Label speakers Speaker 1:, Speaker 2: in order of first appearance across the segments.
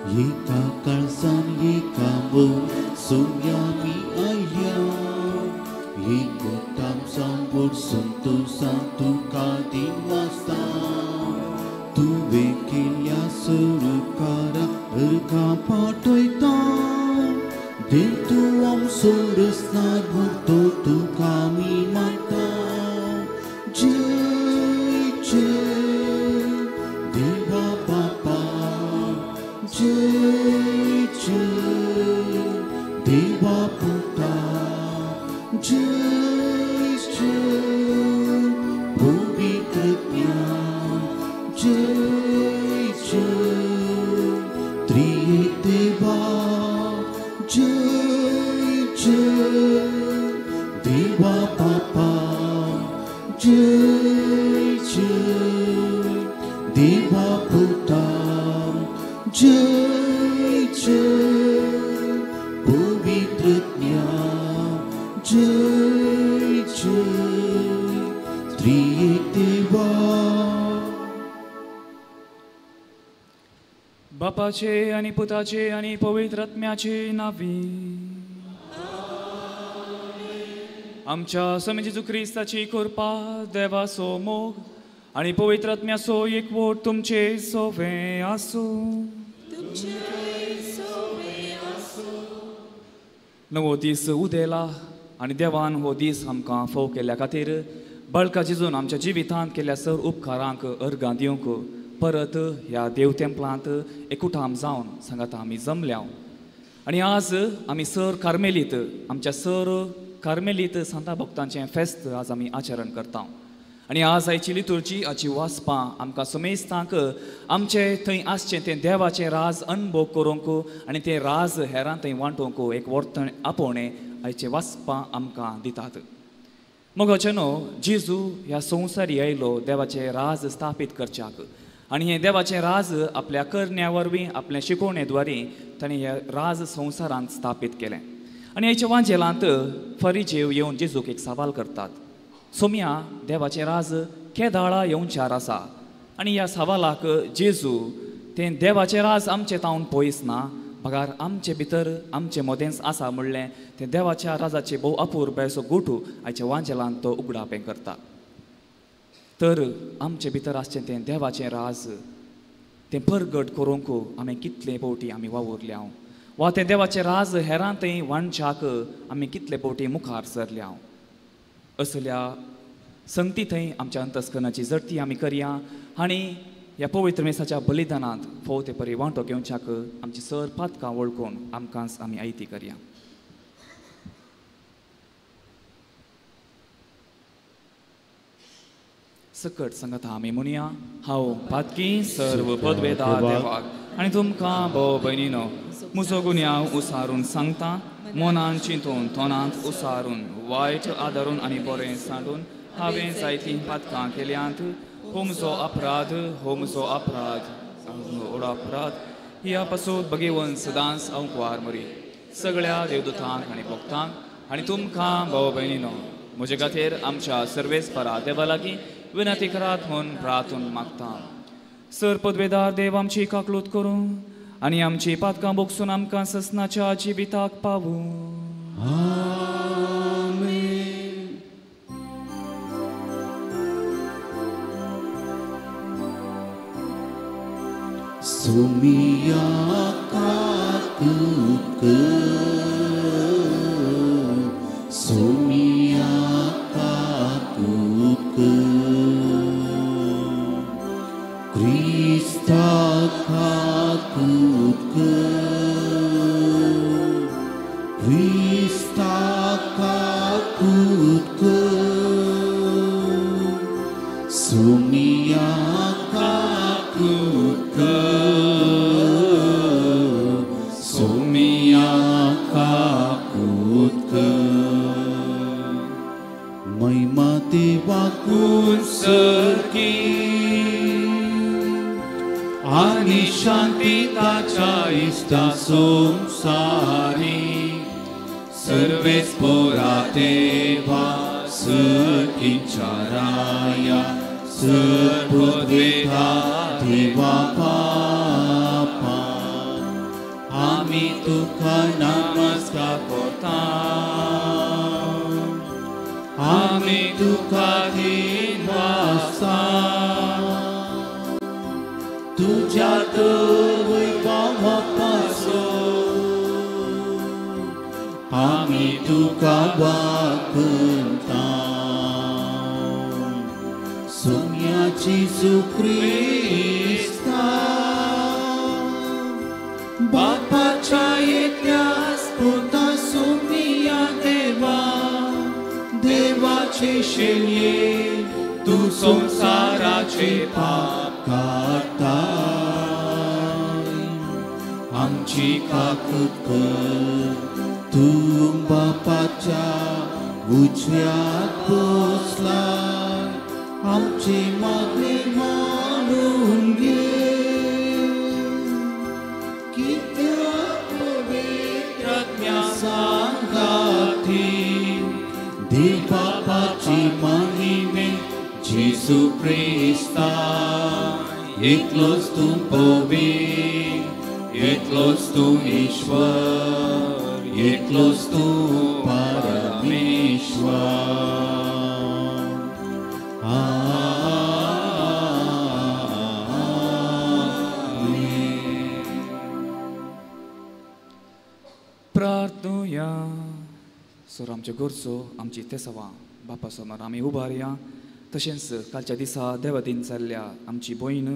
Speaker 1: Yika kalsan yika mo sunyami ayam Yika tam sambut suntu santu kadimwasam Tu vekilya surukara erka patoitam Dintu om surusnar burto tu kami matam Jai Jai Deva Bapa Jai Jai Deva Putra Jai Jai Pavitratnya Jai Jai Triyedeva Jai Jai Deva Bapa Jai Jai Deva Putra Jai Jai Pavitratnya Jai Jai Triyedeva
Speaker 2: बापाचे आणि पुताचे आणि पवित्र आत्म्याचे नावी आमच्या स्वामी जेजू ख्रिस्ताची कृपा देवाचो मोग आणि पवित्र आत्म्याचो एकवट तुमचे सोवे आसू नवो दीस उदेला आणि देवान हो दीस आमकां फोव केल्या खातीर बाळका जेजून आमच्या जिवितांत केल्या सर उपकारांक अर्गां दिवंक परत ह्या देव तेंपलांत एकूटाम जावन सांगात आमी जमल्या आणि आज आमी सर कार्मेलीत आमच्या सर कार्मेलीत सांता भक्तांचें फेस्त आज आमी आचरण करता आणि आज आयची लितुर्जी हाची वाचपां आमकां समेस्तांक आमचे थंय आसचें तें देवाचें राज अनुभव करूंक आनी तें राज हेरां थंय वांटूंक एक वर्तन आपोवणें आयचें वाचपां आमकां दितात मोगाचेनो जेजू ह्या संवसारी आयलो देवाचें राज स्थापीत करच्याक आणि हे देवाचें राज आपल्या करण्या वरवीं आपल्या शिकोवणे द्वारे ताणें हे राज संवसारांत स्थापीत केलें आणि ह्याच्या वांजेलांत फरिजेव येवन जेजूक एक सवाल करतात सोम्या देवाचें राज केदाळा येवचार आसा आणि ह्या सवालाक जेजू तें देवाचें राज आमचें तावन पयस ना पगार आमचे भितर आमचें मोदेंच आसा म्हणलें तें देवाच्या राजाचें भोव अपूर्व असो गोठू आयच्या वांजेलांत तो उगडापें करता तर आमचे भितर आसचें तें देवाचें राज तें परगट करूंक आमी कितले फावटी आमी वावुरल्या वा तें देवाचें राज हेरां थंय वांटच्याक आमी कितले फावटी मुखार सरल्या असल्या संगती थंय आमच्या अंतस्करणाची जडती आमी करया आनी ह्या पवित्र मेसाच्या बलिदानांत फोव ते परी वांटो घेवच्याक आमची सर पातकां वळखून आमकांच आमी आयती करया सकट सांगता आमी म्हणुया हांव पातकी सर्व पदवेदार देवाक आनी तुमकां भोव भयणीनो म्हजो गुन्यांव उसारून सांगता मनान चिंतून तोंडांत उसारून वायट आदारून आनी बरें सांडून हांवें जायतीं पातकां केल्यांत हो म्हजो अपराध व्हड अपराध ह्या पासून भगेवन सदांच हांव कुवार मरी सगळ्या देवदूतांक आनी भक्तांक आनी तुमकां भोव भयणीनो म्हजे खातीर आमच्या सर्वेस्परा देवा लागीं विनंती करात म्हूण प्रार्थून मागता सर पदवेदार देव आमची काकलूत करूं आनी आमची पातकां बोगसून आमकां ससनाच्या जिविताक पावूं
Speaker 1: Sumia katuk Sumia katuk Krista katuk Krista katuk Sumia katuk Sumia kakut May matibakun serki Ani shantitacha ista samsari Sarves पोरातेवा सर्किंचाराया सर्वद्वेधा देवा पापा आमी तुका नमस्कार करता आमी तुका दिन वासा तुझ्या वैभवापासून आमी तुका वाकता सोम्याची ख्रिस्ता बापाच्या एकट्याच पुता सोम्या देवा देवाचे शेल्ये तू संसाराचे पाप काढता आमची काकूत कर तू बापाच्या उजव्यात पोचला आमची मागणी मानून घे कित्याक पवित्रात्म्या सांगाती देव बापाची महिमे जेसू ख्रिस्ता एकलोच तू पवित्र एकलोच तू ईश्वर एकलोच तू परमेश्वर
Speaker 2: प्रार्थुया सर आमचे गोरचो आमची तेसवा बापा समोर आमी उबारया तशेंच कालच्या दिसा देवादीन जाल्ल्या आमची भयण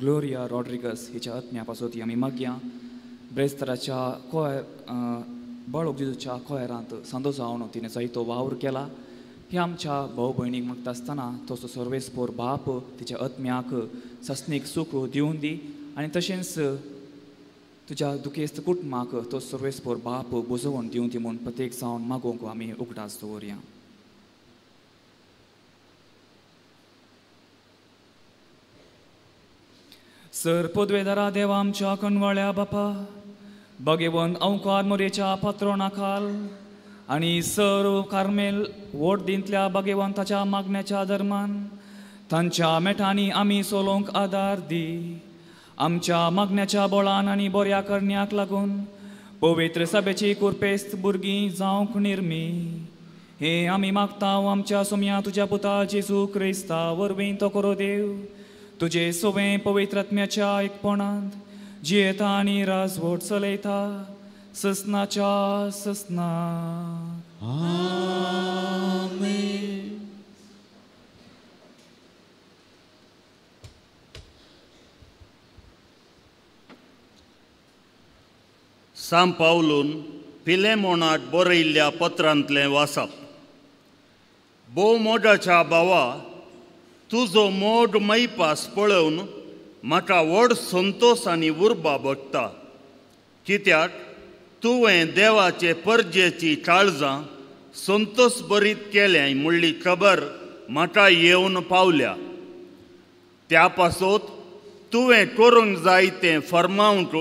Speaker 2: ग्लोरिया रॉड्रिगस हिच्या आत्म्या पासत आमी मागया ब्रेस्तराच्या कोयर बाळोक जेजूच्या कोयरांत सांदो जावन तिणें जायतो वावर केला हे आमच्या भाऊ भयणीक मागता आसतना तो सर्वेस्पोर बाप तिच्या आत्म्याक सस्नीक सूख दिवन दी आनी तशेंच तुज्या दुखेस्त कुटुंबाक तो सर्वेस्पोर बाप बुजवण दिवन दी म्हूण प्रत्येक जावन मागोवंक आमी उगडास दवरया सर पदवेदारा देवा आमच्या कणवाळ्या बापा भगवंत अवकार मोरेच्या पात्रोणाखाल आनी सर कार्मेल वोट दिंतल्या भगवंताच्या मागण्याच्या दरम्यान तांच्या मेठांनी आमी सोलोवंक आदार दी आमच्या मागण्याच्या बोळान आनी बऱ्या करण्याक लागून पवित्र सभेची कुरपेस्त भुरगीं जावंक निर्मी हे आमी मागता आमच्या सोम्या तुज्या पुता जेजू क्रिस्ता वरवीं तो करो देव तुजे सोवे पवित्रात्म्याच्या एकपणांत जियेता आनी राजवट चलयता ससनाच्या ससना
Speaker 1: आमेन
Speaker 3: सांत पावलून फिलेमोनाक बरयल्ल्या पत्रांतलें वाचप भोव मोडाच्या भावा तुजो मोड मैपास पळोवन म्हाका व्हड संतोश आनी उर्बा भोगता कित्याक तुवें देवाचे परजेची काळजां संतोश बरीत केलें म्हणली खबर म्हाका येवन पावल्या त्या पासत तुवें करूंक जाय तें फर्मावंक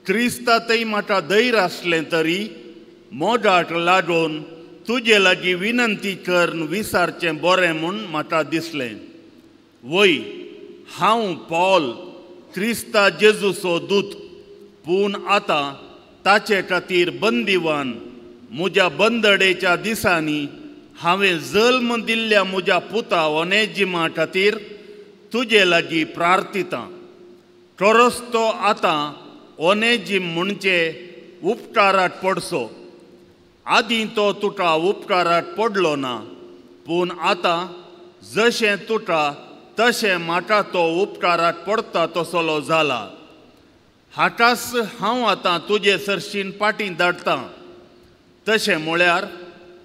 Speaker 3: क्रिस्तांतय म्हाका धैर्य आसलें तरी मोडाक लागून तुजे लागीं विनंती करून विचारचें बरें म्हूण म्हाका दिसलें वय हांव पॉल क्रिस्ता जेजूचो दूत पूण आतां ताचे खातीर बंदिवान म्हज्या बंदडेच्या दिसांनी हांवें जल्म दिल्ल्या म्हज्या पुता ओनेजिमा खातीर तुजे लागीं प्रार्थितां खरोच तो आतां ओनेजिम म्हणचे उपकाराक पडचो आदीं तो तुका उपकाराक पडलो ना पूण आतां जशें तुका तशें म्हाका तो उपकाराक पडटा तसलो जाला हाकाच हांव आतां तुजे सरशीन पाटी धाडटां तशें म्हळ्यार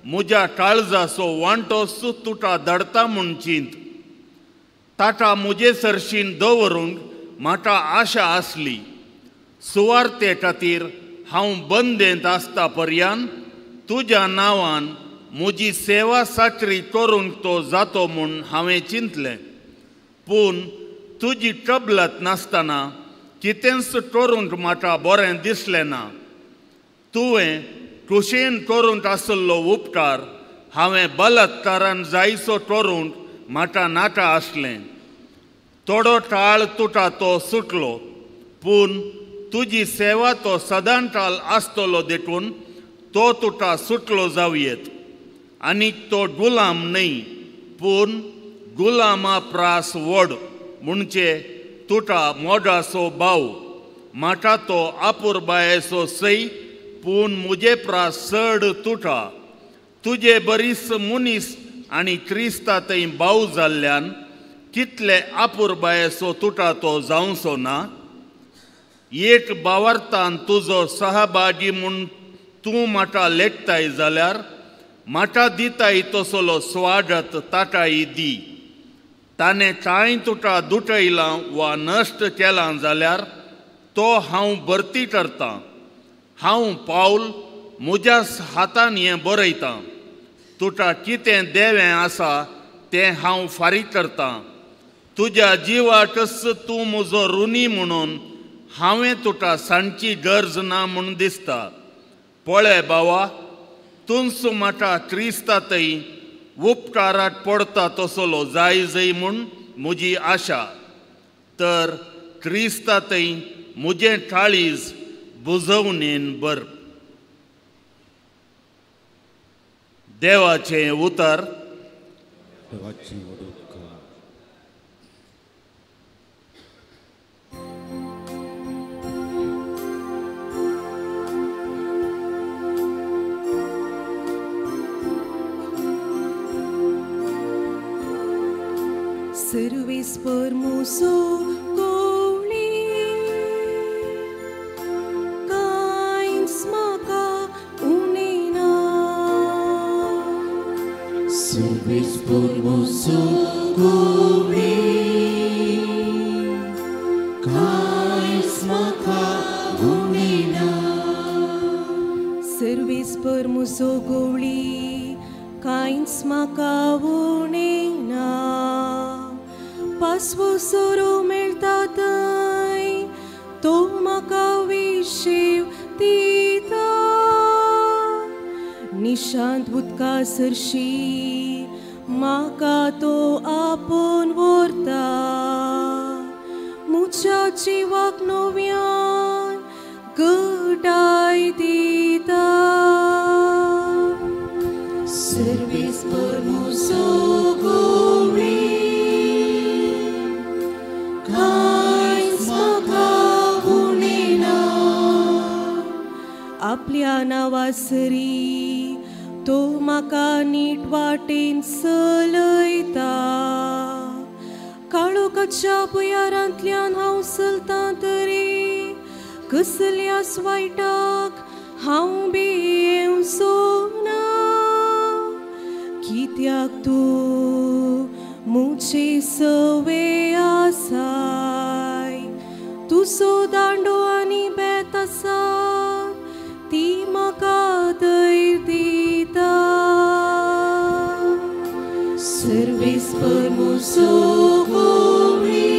Speaker 3: म्हज्या काळजाचो वांटोच तुका धाडटा म्हूण चिंत ताका म्हजे सरशीन दवरूंक म्हाका आशा आसली सुवार्ते खातीर हांव बंदेंत आसता पर्यंत तुज्या नांवान म्हजी सेवा साकरी करूंक तो जातो म्हूण हांवें चिंतलें पूण तुजी कबलत नासतना कितेंच करूंक म्हाका बरें दिसलें ना तुवें कुशेन करूंक आसलो उपकार हांवें बलात्कारान जायसो करूंक म्हाका नाका आसलें थोडो काळ तुका तो सुटलो पूण तुजी सेवा तो सदांताल आसतलो देखून तो तुटा सुटलो जावयेत आनी तो गुलाम न्ही पूण गुलामा प्रास व्हड म्हणजे तुटा मोडाचो भाव माटा तो आपुरबायेचो सई पूण मुजे प्रास चड तुटा तुजे बरीस मुनीस आनी क्रिस्तांतय भाव जाल्ल्यान कितले आपुरबायेचो तुटा तो जावचो ना एक बावार्थान तुजो सहभागी म्हूण तूं म्हाका लेखताय जाल्यार म्हाका दिताय तसलो स्वागत ताटाय दी ताणें कांय तुका दुटयलां वा नश्ट केलां जाल्यार तो हांव भरती करतां हांव पावल म्हज्या हातान हें बरयतां तुका कितें देवें आसा तें हांव फारीक करतां तुज्या जिवाकच तूं म्हजो ऋणी म्हणून हांवें तुका सांगची गरज ना म्हूण दिसता पळय बावा तुंच म्हाका क्रिस्तांतय उपकाराक पडता तसलो जाय जय म्हूण म्हजी आशा तर क्रिस्तांतय म्हजें काळीज बुजवणेन भर देवाचें उतर
Speaker 4: Servis-per musuh goli kain smaka unina
Speaker 1: Servis-per musuh goli kain smaka unina
Speaker 4: Servis-per musuh goli kain smaka unina Paswo soro meltatay to makawishiv tita Nishant budka sarshi maka to apon vorta Muchachi wak novyan gudai tita
Speaker 1: Servis per musuh goli
Speaker 4: आपल्या नावासरी तो म्हाका नीट वाटेन चलयता काळोखाच्या भुयारांतल्यान हांव चलतां तरी कसल्याच वायटाक हांव भियेवचो ना कित्याक तूं मुझे सवे आसाय तुजो दांडो आनी बेत आसा ती म्हाका धैर्य दिता
Speaker 1: Servis per musuh goli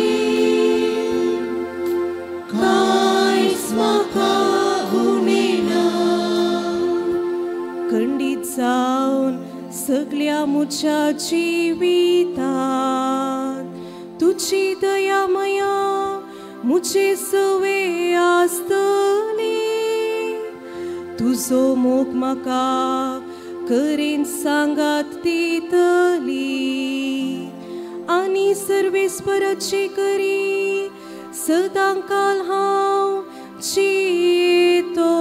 Speaker 1: kain smaka unina
Speaker 4: खंडीत जावन सगळ्या मुच्या जिवितांत तुजी दया मया मुझे सवे आसतली तुजो मोग म्हाका करेन सांगात दितली आनी सर्वेस्पराची करी सदांकाल हांव जियेतलो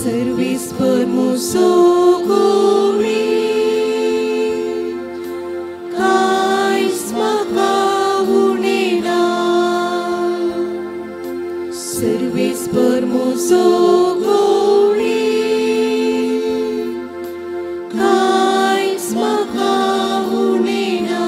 Speaker 1: Servis-per musuh goli kain smaka unina Servis-per musuh goli kain smaka unina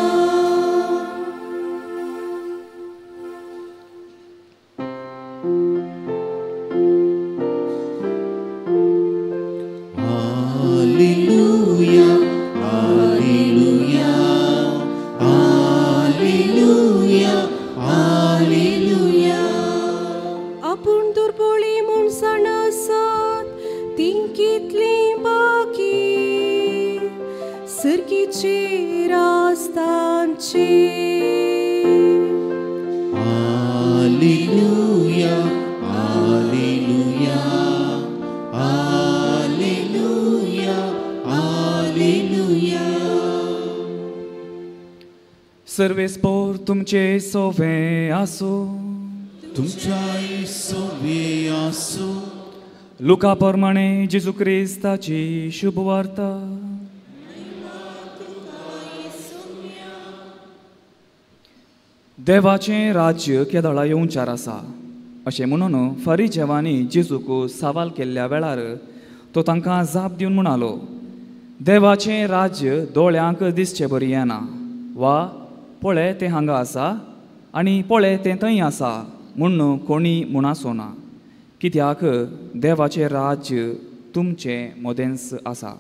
Speaker 2: सर्वेस्पोर तुमचे सोवे आसो.
Speaker 1: तुमच्या सोवे आसो.
Speaker 2: लुका प्रमाणे जेजू क्रिस्ताची शुभ वार्ता. देवाचें राज्य केदळा येवचार आसा अशें म्हणून फरिजेवांनी जेजूक सवाल केल्ल्या वेळार तो तांकां जाप दिवन म्हणालो, देवाचें राज्य दोळ्यांक दिसचें बरी येना, वा पळय तें हांगा आसा आनी पळय तें थंय आसा म्हूण कोणी म्हणासो ना. कित्याक देवाचें राज्य तुमचें मदेंच आसा.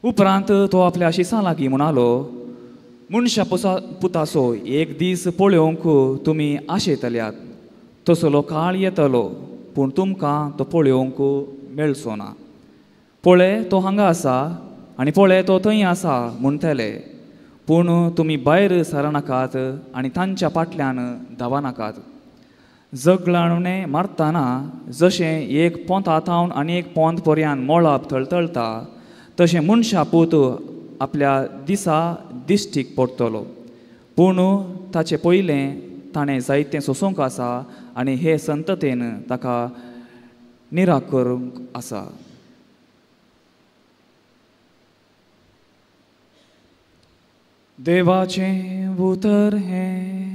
Speaker 2: उपरांत तो आपल्या शिसां लागीं म्हणालो, मनशा पुताचो एक दीस पळोवंक तुमी आशेतल्यात, तसलो काळ येतलो पूण तुमकां तो पळोवंक मेळचो ना. पळय तो हांगा आसा आनी पळय तो थंय आसा म्हणटले, पूण तुमी भायर सरनाकात आनी तांच्या फाटल्यान धांवनाकात. जगलावणे मारतना जशें एक पोंतांतावन आनी एक पोंत पर्यान मोळप थळथळटा, तशें मनशा पूत आपल्या दिसा दिश्टीक पडटलो. पूण ताचे पयलें ताणें जायतें सोसूंक आसा आनी हे संततेन ताका निराकरूंक आसा. देवाचें उतर हें.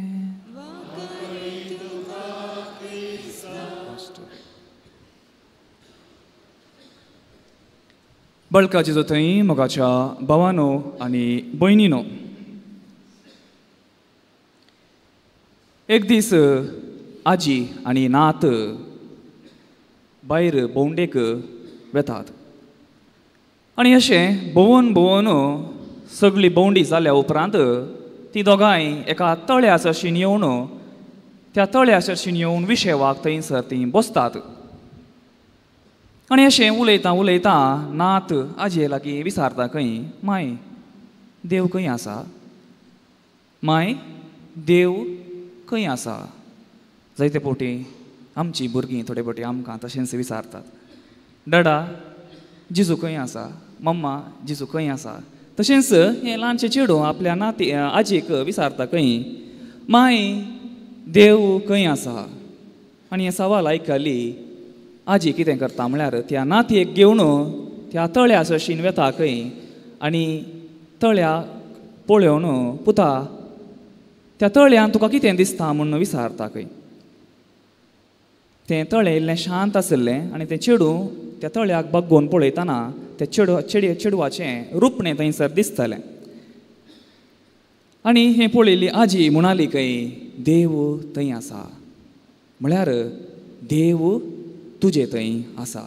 Speaker 2: बळकाची जो थंय मोगाच्या भावानो आनी भयणीनो, एक दीस आजी आनी नात भायर भोंवडेक वेतात आनी अशें भोंवन भोंवन सगळी भोंवडी जाल्या उपरांत ती दोगांय एका तळ्या सरशीन येवन त्या तळ्या सरशीन येवन विशेवाक थंयसर तीं बसतात. आनी अशें उलयतां उलयतां नात आजये लागीं विचारता खंय, माय देव खंय आसा? माय देव खंय आसा? जायते फावटी आमची भुरगीं थोडे फावटी आमकां तशेंच विचारतात, डॅडा जेजू खंय आसा? मम्मा जेजू खंय आसा? तशेंच हें ल्हानशें चेडूं आपल्या नाती आजयेक विचारता खंय, माय देव खंय आसा? आनी हें सवाल आयकली आजी कितें करता म्हळ्यार त्या नातयेक घेवन त्या तळ्या सरशीन वेता खंय आनी तळ्या पळोवन, पुता त्या तळ्यान तुका कितें दिसता म्हूण विचारता खंय. तें तळें इल्लें शांत आसलें आनी तें चेडूं त्या तळ्याक बग्गोवन पळयतना त्या चेडवाचें रुपणें थंयसर दिसतालें. आनी हें पळयली आजी म्हणाली खंय, देव थंय आसा. म्हळ्यार देव तुजे थंय आसा.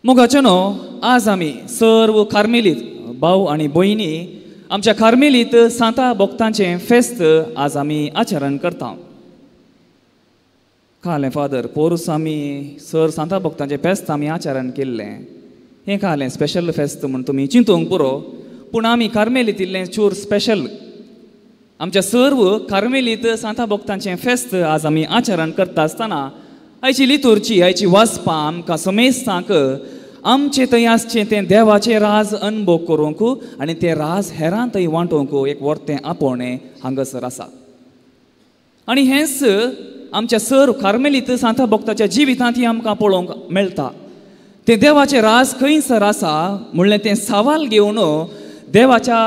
Speaker 2: मोगाचे न्हू, आज आमी सर्व कार्मेलीत भाव आनी भयणी आमच्या कार्मेलीत सांता भक्तांचें फेस्त आज आमी आचरण करता. कालें फादर पोरूस आमी सर सांता भक्तांचें फेस्त आमी आचरण केल्लें. हें कालें स्पेशल फेस्त म्हूण तुमी चिंतूंक पुरो, पूण आमी कार्मेलीत इल्लें चूर स्पेशल. आमच्या सर्व कार्मेलीत सांता भक्तांचें फेस्त आज आमी आचरण करता आसतना आयची लितुर्ची आयची वाचपां आमकां समेस्तांक आमचें थंय आसचें तें देवाचें राज अनुभव करूंक आनी तें राज हेरां थंय वांटोवंक एक वर्तें आपोवणें हांगासर आसा. आनी हेंच आमच्या सर कार्मेलीत सांता भक्ताच्या जिवितांत आमकां पळोवंक मेळटा. तें देवाचें राज खंयसर आसा म्हणलें तें सवाल घेवन देवाच्या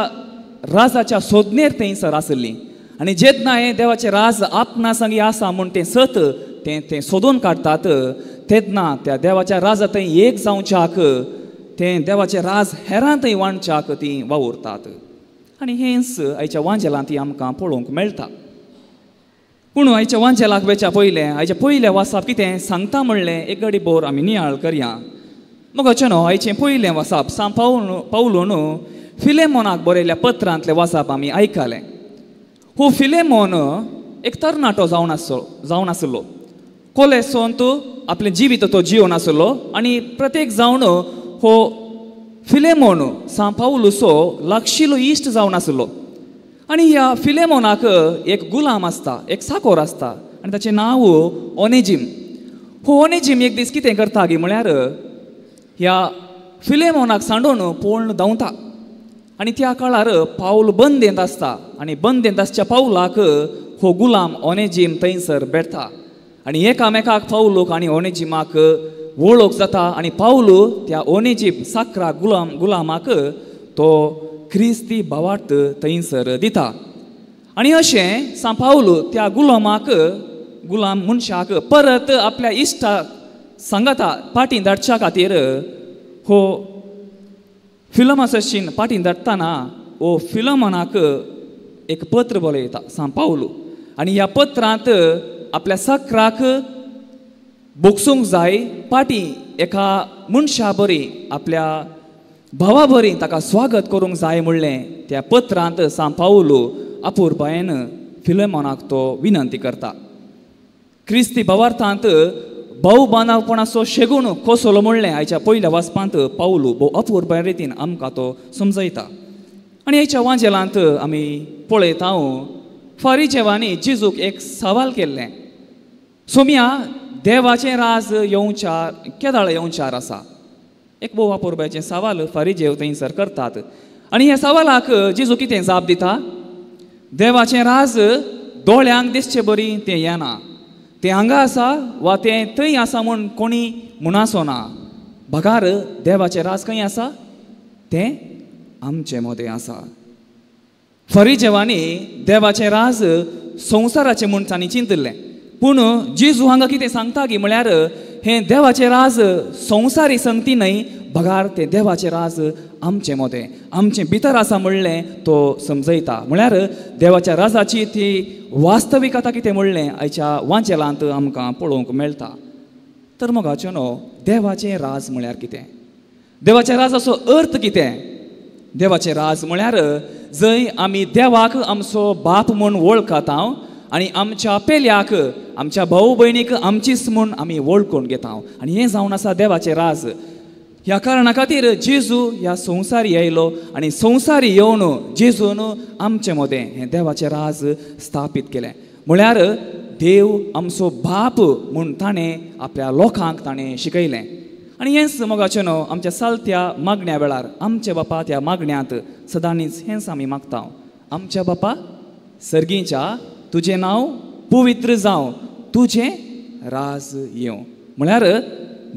Speaker 2: राजाच्या सोदनेर थंयसर आसलीं. आनी जेन्ना हें देवाचें राज आपणा संगी आसा म्हूण तें सत तें सोदून काडटात, तेन्ना त्या देवाच्या राजा थंय एक जावच्याक तें देवाचें राज हेरां थंय वांटच्याक तीं वावुरतात. आनी हेंच आयच्या वांजेलांत आमकां पळोवंक मेळटा. पूण आयच्या वांजेलाक वेच्या पयलें आयच्या पयलें वाचप कितें सांगता म्हणलें एक घडी बोर आमी नियाळ करया. मोगाचें न्हू, आयचें पयलें वाचप सान पावलोन फिलेमोनाक बरयल्ल्या पत्रांतलें वाचप आमी आयकलें. हो फिलेमोन एक तरणाटो जावन आसलो. कोलेसोन आपलें जिवीत तो जिवन आसलो आनी प्रत्येक जावन हो फिलेमोन सान पावलुचो लागशिल्लो इश्ट जावन आसलो. आनी ह्या फिलेमोनाक एक गुलाम आसता, एक साकोर आसता आनी ताचें नांव ओनेजीम. हो ओनेजीम एक दीस कितें करता गे म्हळ्यार ह्या फिलेमोनाक सांडून पळोवन धांवता आनी त्या काळार पावल बंदेंत आसता आनी बंदेंत आसच्या पावलाक हो गुलाम ओनेजीम थंयसर बेठता आनी एकामेकाक पावलूक आनी ओनेजीमाक वळख जाता आनी पावलू त्या ओनेजीम साकरा गुलामाक तो क्रिस्ती भावार्थ थंयसर दिता आनी अशें सांपावलू त्या गुलाम मनशाक परत आपल्या इश्टाक सांगता पाटी धाडच्या खातीर हो फिलमसाशीन पाटी धाडटाना हो फिलमोनाक एक पत्र बरयता सांपावलू आनी ह्या पत्रांत आपल्या साकराक बोगसूंक जाय पाटी एका मनशा बरी आपल्या भावा बरी ताका स्वागत करूंक जाय म्हणलें त्या पत्रांत सांपावलू आपुरबायेन फिलमोनाक तो विनंती करता क्रिस्ती भावार्थांत भाऊ बांदवपणाचो शेगूण कसलो म्हणलें आयच्या पयल्या वाचपांत पावलू भोव अपुरबाय रितीन आमकां तो समजयता आनी हेच्या वांजेलांत आमी पळयता फारिजेवांनी जेजूक एक सवाल केल्लें सोम्या देवाचें राज येवचार केदाळ येवचार आसा एक भोव अपुरबायचें सवाल फारिजेव थंयसर करतात आनी ह्या सवालाक जेजू कितें जाप दिता देवाचें राज दोळ्यांक दिसचें बरी तें येना तें हांगा आसा वा तें थंय आसा म्हूण कोणी म्हणसो ना भागार देवाचें राज खंय आसा तें आमचे मदें आसा फारिजेवांनी देवाचें राज संवसाराचें म्हूण तांणी चिंतलें पूण जेजू हांगा कितें सांगता की म्हळ्यार हें देवाचें राज संवसारी संगती न्हय भागार तें देवाचें राज आमचे मदें आमचें भितर आसा म्हणलें तो समजयता म्हळ्यार देवाच्या राजाची ती वास्तविकता कितें म्हणलें आयच्या वांचेलांत आमकां पळोवंक मेळटा तर मोगाचें न्हू देवाचें राज म्हळ्यार कितें देवाच्या राजाचो अर्थ कितें देवाचें राज म्हळ्यार जंय आमी देवाक आमचो बाप म्हूण वळखता आनी आमच्या पेल्याक आमच्या भाऊ भयणीक आमचीच म्हूण आमी वळखून घेता आनी हें जावन आसा देवाचें राज ह्या कारणा खातीर जेजू ह्या संवसार येयलो आनी संवसार येवन जेजून आमचे मदें हें देवाचें राज स्थापीत केलें म्हळ्यार देव आमचो बाप म्हूण ताणें आपल्या लोकांक ताणें शिकयलें आनी हेंच मोगाचें न्हू आमच्या चलत्या मागण्या वेळार आमच्या बापा त्या मागण्यांत सदांच हेंच आमी मागता आमच्या बापा सर्गीच्या तुजें नांव पवित्र जावं तुजें राज येवं म्हळ्यार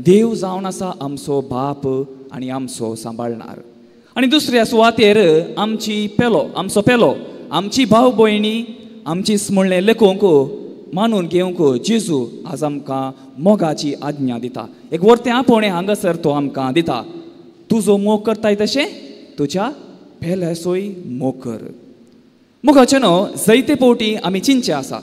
Speaker 2: देव जावन आसा आमचो बाप आनी आमचो सांबाळणार आनी दुसऱ्या सुवातेर आमचो पेलो आमची भाव भयणी आमचीच म्हणलें लेखूंक मानून घेवंक जेजू आज आमकां मोगाची आज्ञा दिता एक वर्तें आपोवणें हांगासर तो आमकां दिता तुजो मोग करताय तशें तुज्या पेल्याचोय मोग कर मोगाचें न्हू जायते फावटी आमी चिंतचे आसा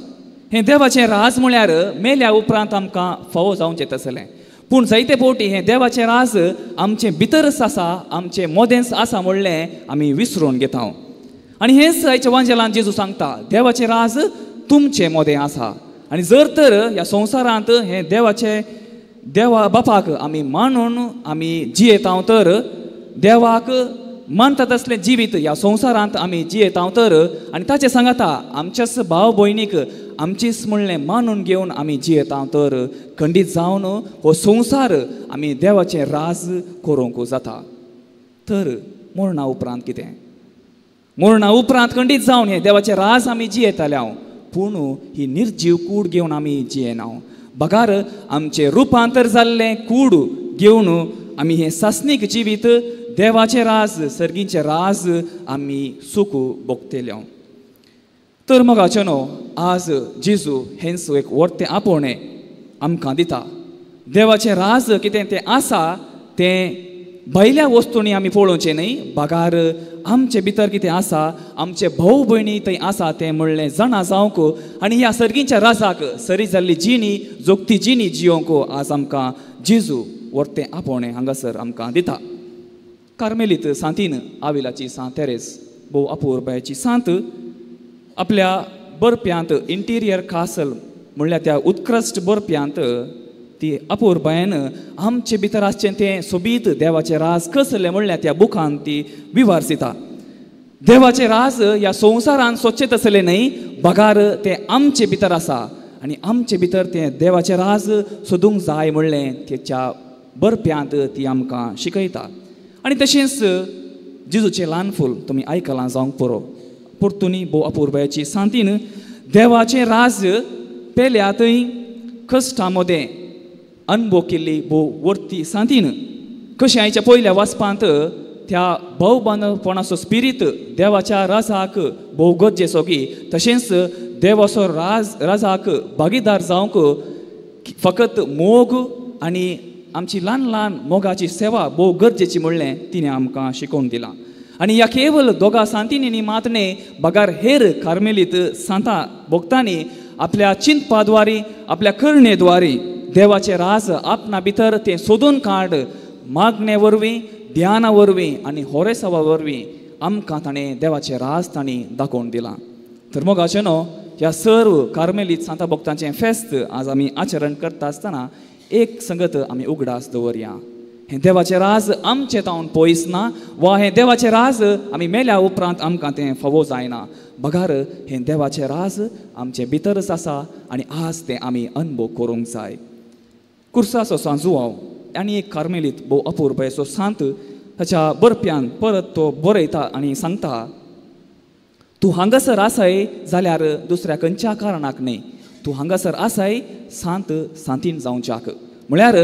Speaker 2: हें देवाचें राज म्हळ्यार मेल्या उपरांत आमकां फावो जावचें तसलें पूण जायते फावटी हें देवाचें राज आमचें भितरच आसा आमचें मोदेंच आसा म्हणलें आमी विसरून घेता आनी हेंच आयच्या वांजेलांत जेजू सांगता देवाचें राज तुमचें मोदें आसा आनी जर तर ह्या संवसारांत हें देवा बापाक आमी मानून आमी जियेता तर देवाक मानता तसलें जिवीत ह्या संवसारांत आमी जियेता तर आनी ताचे सांगता आमच्याच भाव भयणीक आमचीच म्हणलें मानून घेवन आमी जियेता तर खंडीत जावन हो संवसार आमी देवाचें राज करूंक जाता तर मरणा उपरांत कितें मरणा उपरांत खंडीत जावन हें देवाचें राज आमी जियेताले पूण ही निर्जीव कूड घेवन आमी जियेना बगार आमचें रुपांतर जाल्लें कूड घेवन आमी हें सासनीक जिवीत देवाचें राज सर्गीचें राज आमी सूख भोगतेले तर मोगाचें न्हू आज जेजू हेंच एक वर्तें आपोवणें आमकां दिता देवाचें राज कितें तें आसा तें भायल्या वस्तूंनी आमी पळोवचें न्हय बागार आमचे भितर कितें आसा आमचे भाऊ भयणी थंय आसा तें म्हणलें जाणा जावंक आनी ह्या सर्गीच्या राजाक सरी जाल्ली जिणी जोगती जिणी जियोंक आज आमकां जेजू वर्तें आपोवणें हांगासर आमकां दिता कार्मेलीत सांतीन आविलाची सांत तेरेस भोव अपुरबायची सांत आपल्या बरप्यांत इंटिरियर कासल म्हणल्यार त्या उत्कृश्ट बरप्यांत ती अपुरबायेन आमचे भितर आसचें तें सोबीत देवाचें राज कसलें म्हणल्यार त्या बुकांत ती विवारसिता देवाचें राज ह्या संवसारांत सोदचें तसलें न्हय बगार तें आमचे भितर आसा आनी आमचे भितर तें देवाचें राज सोदूंक जाय म्हणलें तेच्या बरप्यांत ती आमकां शिकयता आनी तशेंच जिजूचे ल्हान फूल तुमी आयकलां जावंक पुरो पुर्तुनी भोव अपुर्बायेची सांतीन देवाचें राज पेल्या थंय कश्टां मदें अनुभव केल्ली भोव वर्ती सांतीन कशें आयच्या पयल्या वाचपांत त्या भोवबांदपणाचो स्पिरीट देवाच्या राजाक भोव गरजेचो की तशेंच देवाचो राजाक भागीदार जावंक फकत मोग आनी आमची ल्हान ल्हान मोगाची सेवा भोव गरजेची म्हणलें तिणें आमकां शिकोवन दिलां आनी ह्या केवल दोगा सांतींनी मात न्ही बगार हेर कार्मेलीत सांता भक्तांनी आपल्या चिंतपाद्वारी आपल्या करणेद्वारी देवाचें राज आपणा भितर तें सोदून काड मागणे वरवीं ध्याना वरवीं आनी होरेसवा वरवीं आमकां ताणें देवाचें राज तांणी दाखोवन दिलां तर मोगाचें न्हू ह्या सर्व कार्मेलीत सांता भक्तांचें फेस्त आज आमी आचरण करता आसतना एक संगत आमी उगडास दवरया हें देवाचें राज आमचें तावन पयस ना वा हें देवाचें राज आमी मेल्या उपरांत आमकां तें फावो जायना बगार हें देवाचें राज आमचे भितरच आसा आनी आज तें आमी अनुभव करूंक जाय कुर्साचो सांजुवाव आनी एक कार्मेलीत भोव अपुर्बायेचो सांत ताच्या बरप्यान परत तो बरयता आनी सांगता तूं हांगासर आसाय जाल्यार दुसऱ्या खंयच्या कारणाक न्ही तूं हांगासर आसाय सांत सांतीन जावच्याक म्हळ्यार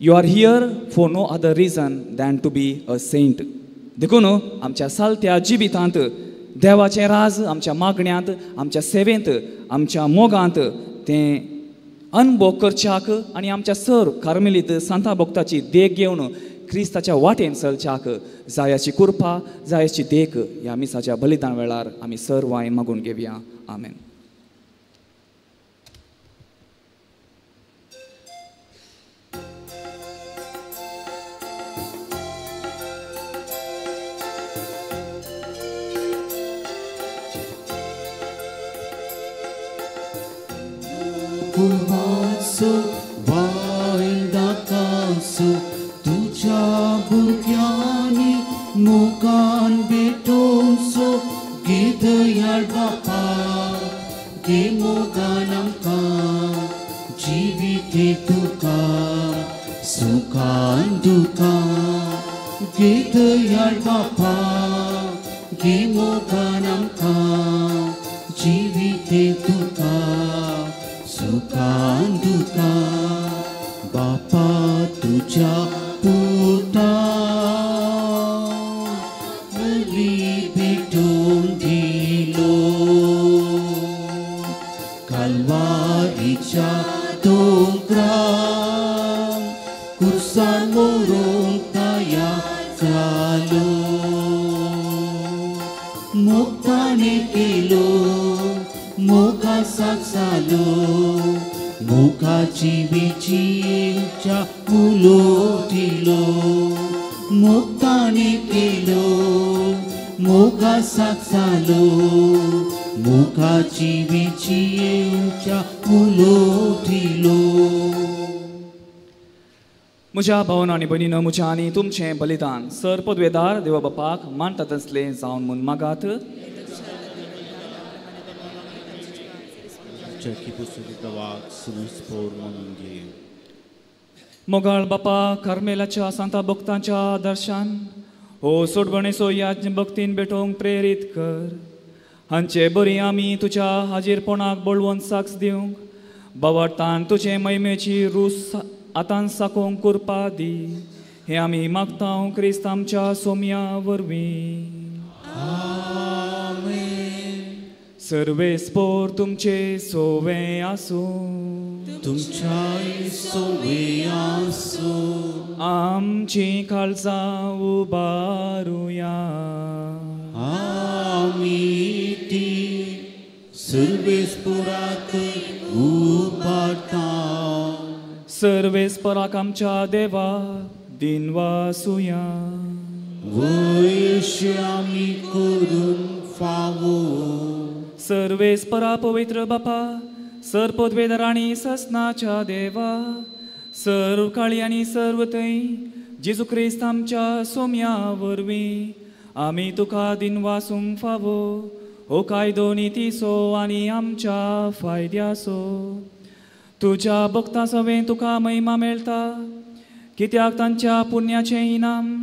Speaker 2: you are here for no other reason than to be a saint देखून आमच्या सालत्या जिबितांत देवाचें राज आमच्या मागण्यांत आमच्या सेवेंत आमच्या मोगांत तें अनुभव करच्याक आनी आमच्या सर कार्मेलीत सांता भक्ताची देख घेवन क्रिस्ताच्या वाटेन चलच्याक जायाची कृपा जायाची देख ह्या मिसाच्या बलिदान वेळार आमी सर्वांय मागून घेवया आमेन
Speaker 1: Kumaso vaildakaso tuja burgyani mogan betonso gidayal bapa ge moganamka jivite tuka sukan duka gidayal bapa ge moganamka jivite tuka सुखान दुखा बापा तुझ्या पोटा बली भेटून दिलो कालवारीच्या डोंगरार कुर्सान मोरून तयार झालो मोगाने केलो मोगासाक जालो मोगाची विचीच्या उलोटिलो मोगाने केलो मोगासाक जालो मोगाची विचीच्या उलोटिलो
Speaker 2: म्हज्या भावन आनी भयणीनो म्हज्या आनी तुमचें बलिदान सर पदवेदार देवा बापाक मानता तसलें जावन म्हूण मागात मोगाळ बापा कार्मेलाच्या सांता भक्तांच्या दर्शन हो सोडवणेचो याज्ञ भक्तीन भेटोवंक प्रेरीत कर हांचे बरी आमी तुज्या हाजीरपणाक बळवून साक्ष दिवंक बावरतान तुजे महिमेची रूस आतां साकोवंक कृपा दी हे आमी मागता क्रिस्त आमच्या सोम्या वरवीं सर्वेस्पोर तुमचे सोवे आसूं
Speaker 1: तुमच्या सोवे आसूं
Speaker 2: आमची काळजां उबारुया
Speaker 1: आमी ती सर्वेस्पोराक उबारता
Speaker 2: सर्वेस्पराक आमच्या देवा दिनवासुया
Speaker 1: वैश्य आमी करून फावो
Speaker 2: सर्वेस्परा पवित्र बापा सर पदवेदार आनी ससनाच्या देवा सर्व काळी आनी सर्व थंय जेजू क्रिस्त आमच्या सोम्या वरवीं आमी तुका दिनवासूंक फावो हो कायदो नितीसो आनी आमच्या फायद्याचो तुज्या भक्तां सवें तुका महिमा मेळटा कित्याक तांच्या पुण्याचें इनाम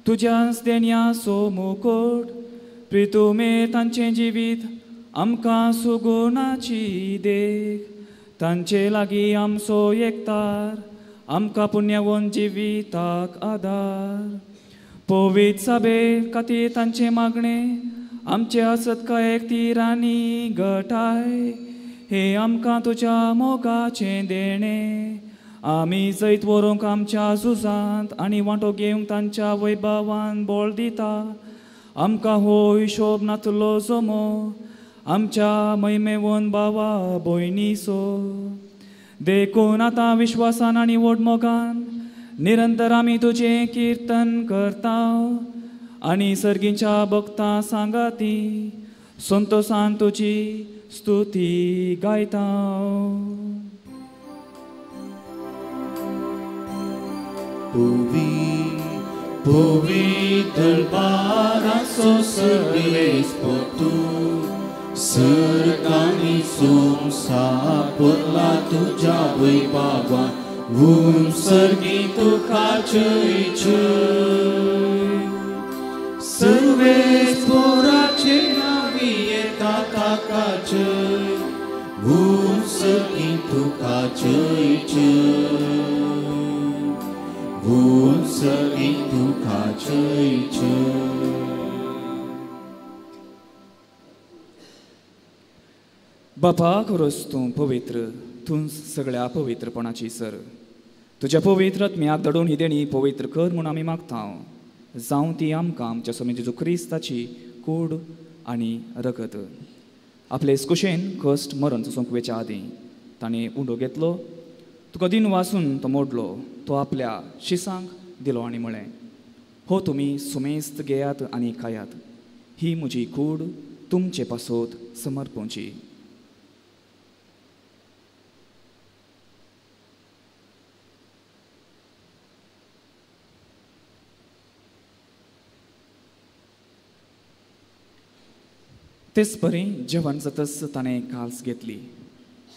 Speaker 2: तुज्याच देण्याचो मुकुट प्रितुमे तांचे जिवीत आमकां सुगुणाची देख तांचे लागीं आमचो एकतार आमकां पुण्यवन जिविताक आदार पवित्र सभे खातीर तांचे मागणे आमच्या सत्कायेक तीर आनी घटाय हे आमकां तुज्या मोगाचें देणे आमी जैत व्हरूंक आमच्या झुजांत आनी वांटो घेवंक तांच्या वैभवान बोळ दिता आमकां हो हिशोब नातलो जमो आमच्या महिमेवन भावा भयणीचो देखून आतां विश्वासान आनी व्हड मोगान निरंतर आमी तुजें किर्तन करता आनी सर्गीच्या भक्तां सांगाती संतोशान तुजी स्तुती गायता
Speaker 1: Puvii dălbarațo sărles potu, Sărcanii sumsa părla tuja voi baba, Vum sărgitu ca cei Sărves porace navie tata ca cei, Vum sărgitu ca cei Bun să intu ca cei
Speaker 2: बापा खरोच तूं पवित्र तूं सगळ्या पवित्रपणाची सर तुज्या पवित्र आत्म्याक धडून ही देणी पवित्र कर म्हूण आमी मागता जावं ती आमकां आमच्या स्वामी जेजू क्रिस्ताची कूड आनी रगत आपले कुशेन कश्ट मरण सोंसूंक वेच्या आदीं ताणें उंडो घेतलो तुका दिन वासून तो मोडलो तो आपल्या शिसांक दिलो आनी म्हळें हो तुमी सुमेस्त घेयात आनी खायात ही म्हजी कूड तुमचे पासोत समर्पोवची तेच परी जेवण जातच ताणें काल्स घेतली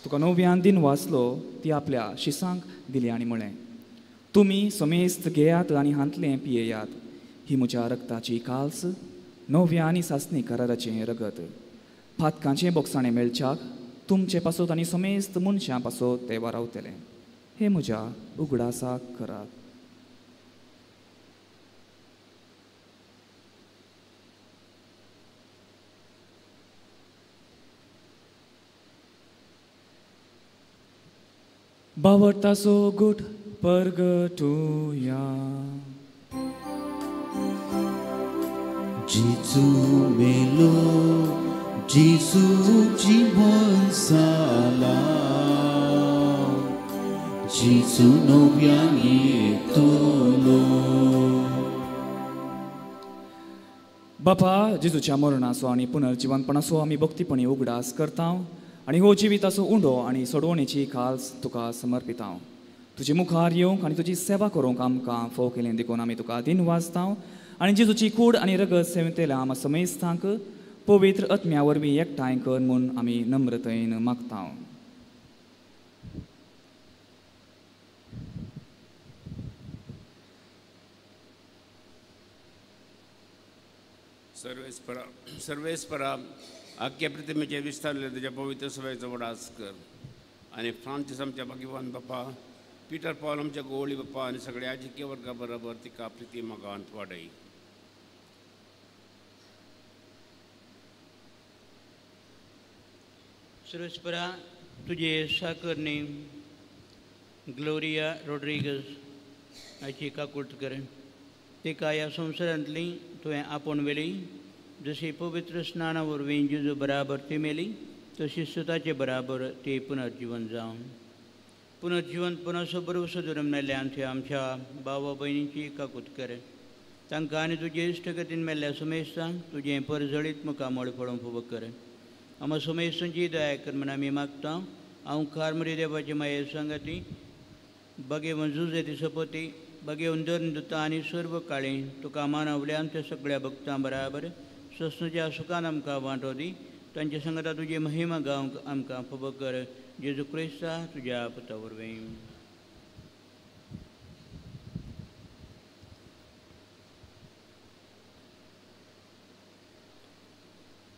Speaker 2: तुका 9व्यान दिन वाचलो ती आपल्या शिसांक दिली आनी म्हळें तुमी समेस्त घेयात आनी हांतलें पियेयात ही म्हज्या रक्ताची काल्स 9व्या आनी सासणी कराराचें रगत फातकांचें बोगसाणें मेळच्याक तुमचे पासोत आनी समेस्त मनशां पासोत ते वारावतलें हे म्हज्या उगडासाक करात बावडताचो गुट परगटुया
Speaker 1: Jesu melo Jesu जीवन साला Jesu नव्यान येतलो
Speaker 2: बापा जेजूच्या मरणाचो आनी पुनर्जिवनपणाचो आमी भक्तीपणी उगडास करता आनी हो जिविताचो उंडो आनी सोडवणेची खाल्स तुका समर्पिता तुजे मुखार येवंक आनी तुजी सेवा करूंक आमकां फोव केलें देखून आमी तुका दिन वाजता आनी जेजूची कूड आनी रगत सेवितल्या आम समेस्तांक पवित्र आत्म्या वरवीं एकठांय कर म्हूण आमी नम्रतायेन मागता
Speaker 5: सर्वेस्परा आख्या प्रतिमेचे विस्तारले तुझ्या पवित्र सभेचो वडास कर आणि फ्रांसीस आमच्या भाग्यवान बापा पीटर पॉल आमच्या गोवळी बापा आणि सगळ्या जिके वर्गा बरोबर तिका प्रिती मागांत वाडय
Speaker 6: सर्वेस्परा तुझे साकरणी ग्लोरिया रोड्रिगस हाची काकूट कर तिका ह्या संवसारांतली तुवें आपोवन वेली जशी पवित्र स्नाना वरवीं जेजू बराबर ती मेली तशी सुताचे बराबर ती पुनर्जीवन जावन पुनर्जीवनपणाचो भरवसो धरून मेल्ल्यान थंय आमच्या भावा भयणींची काकूट कर तांकां आनी तुजे इश्टगतीन मेल्ल्या समेस्तांक तुजें परजळीत मुखामळ पळोवंक फोव कर आम समेस्तांची दया कर म्हण आमी मागता हांव कार्मरी देवाची माये सांगाती बगेवन झुजे ती सपोती बगेवन धरून दुता आनी सर्व काळी तुका मानवल्यान त्या सगळ्या भक्तां बराबर सस्नुच्या सुखान आमकां वांटो दी तांचे सांगता तुजी महिमा गावंक आमकां फोव कर जेजू क्रिस्ता तुज्या पुता वरवीं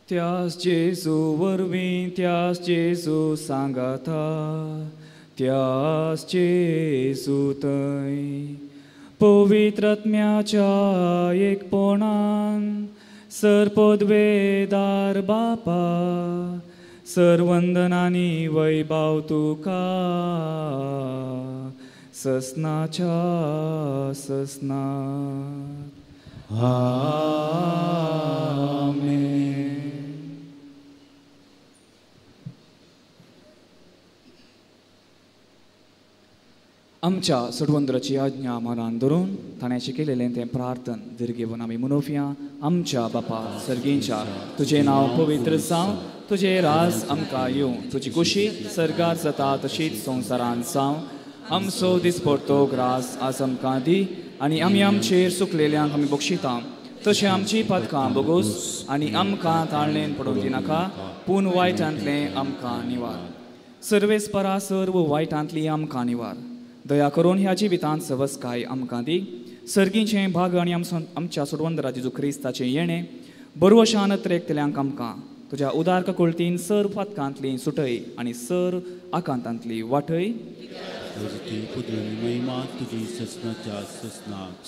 Speaker 2: त्यास जेजू वरवीं त्यास जेजू सांगाता त्यास जेजू थंय पवित्रात्म्याच्या एकपणान सरपदवेदार बापा सरवंदनांनी वैभव तुका ससनाच्या ससनात आमेन. आमच्या सडवंदराची आज्ञा मनान धरून ताणें शिकयलेलें तें प्रार्थन दीर्घ घेवन आमी मनोवया. आमच्या बापा सर्गेच्या तुजें नांव पवित्र जावं तुजें राज आमकां येवं तुजी कुशी सर्गार जाता तशीच संवसारांत जावं. आमचो दिसपडटो ग्रास आज आमकां दी आनी आमी आमचेर सुकलेल्यांक आमी बक्षिता तशें आमची पदकां बोगोस आनी आमकां ताळणेन पडूंक दिनाका पूण वायटांतलें आमकां निवार. सर्वेस्परा सर्व वायटांतली आमकां निवार. दया करून ह्या जिवितांत सवस्काय आमकां दी. सर्गीचें भाग आनी आमच्या सोडवंदरा जेजू क्रिस्ताचें येणें बरवशान त्रेकतल्यांक आमकां तुज्या उदार ककुळतीन सर पदकांतली सुटय आनी सर आकांतांतली वाटय.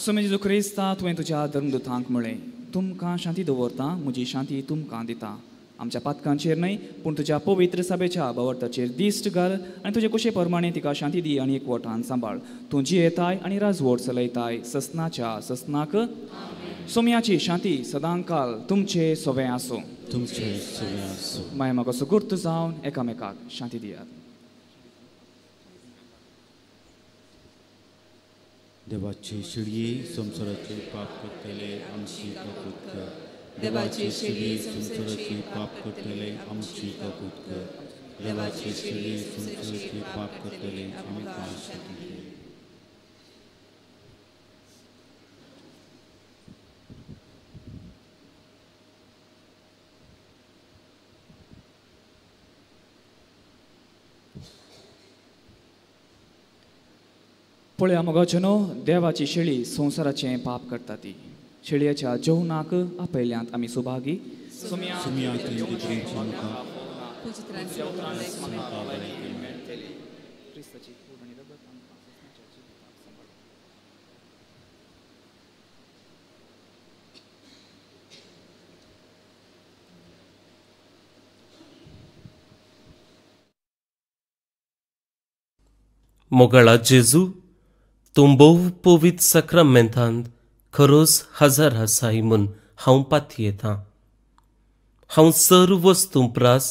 Speaker 2: समे जेजू क्रिस्ता तुवें तुज्या धर्मदुतांक म्हळें तुमकां शांती दवरता म्हजी शांती तुमकां दिता. आमच्या पातकांचेर न्हय पूण तुज्या पवित्र सभेच्या बावरताचेर दिश्ट घाल आनी तुजे कुशे प्रमाणे तिका शांती दी आनी एकवटान सांबाळ. तूं जियेताय आनी राजवट चलयताय ससनाच्या ससनाक. सोम्याची शांती सदांकाल तुमचे सोवें आसूं. माय म्हाका सुगुर्त जावन एकामेकाक शांती दियात.
Speaker 7: देवाचे शिडये संसाराचे पाप करतले आमची कबूल कर. देवाचे शिडये संसाराचे पाप करतले आमची कबूल कर. देवाचे शिडये संसाराचे पाप करतले आमकां शांती दी.
Speaker 2: पळया मोगाचनो देवाची शेळी संसाराचें पाप करता ती. शेळयेच्या जेवणाक आपयल्यांत आमी सुभागी.
Speaker 8: मोगळा जेजू तूं भोव पवित्र सक्रामेंतांत खरोच हजर आसाय म्हूण हांव पातयेतां. हांव सर्व वस्तू प्रास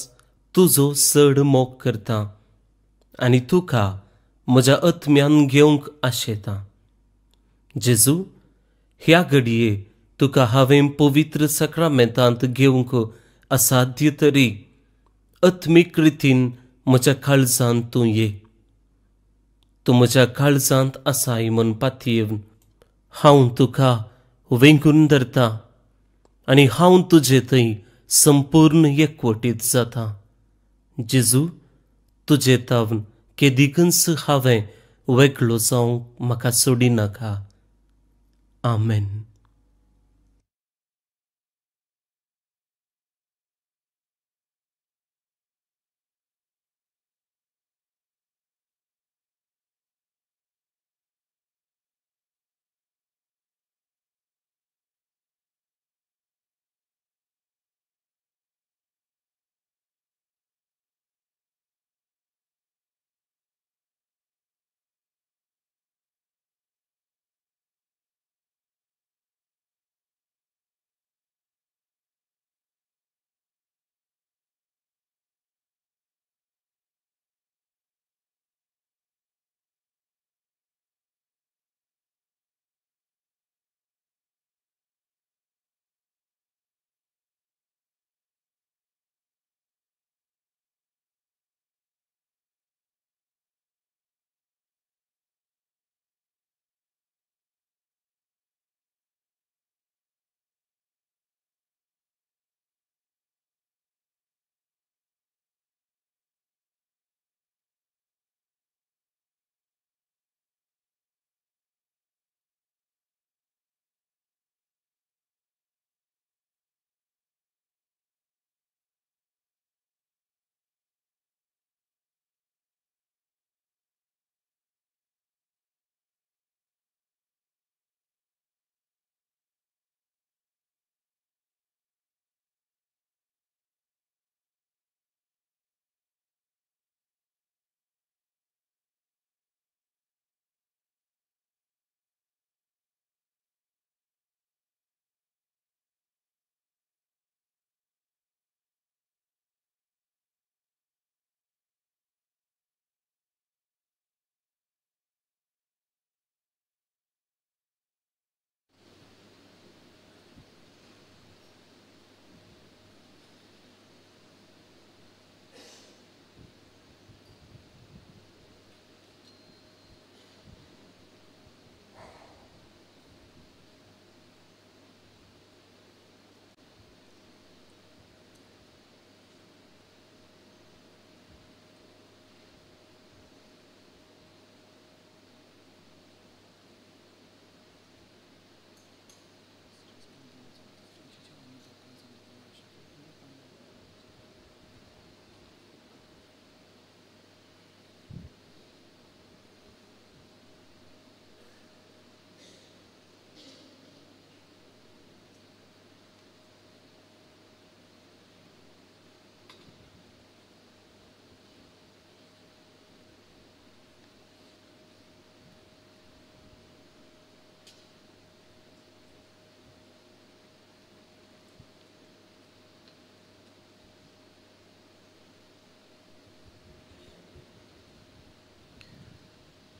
Speaker 8: तुजो चड मोग करतां आनी तुका म्हज्या आत्म्यान घेवंक आशेतां. जेजू ह्या घडये तुका हांवें पवित्र सक्रामेंतांत घेवंक असाध्य तरी आत्मीक रितीन म्हज्या काळजांत तूं ये. तूं म्हज्या काळजांत आसाय म्हूण पातयेवन हांव तुका वेंगून धरतां आनी हांव तुजे थंय संपूर्ण एकवटीत जाता. जेजू तुजे तावन केदिकच हांवें वेगळो जावंक म्हाका सोडिनाका. आमेन.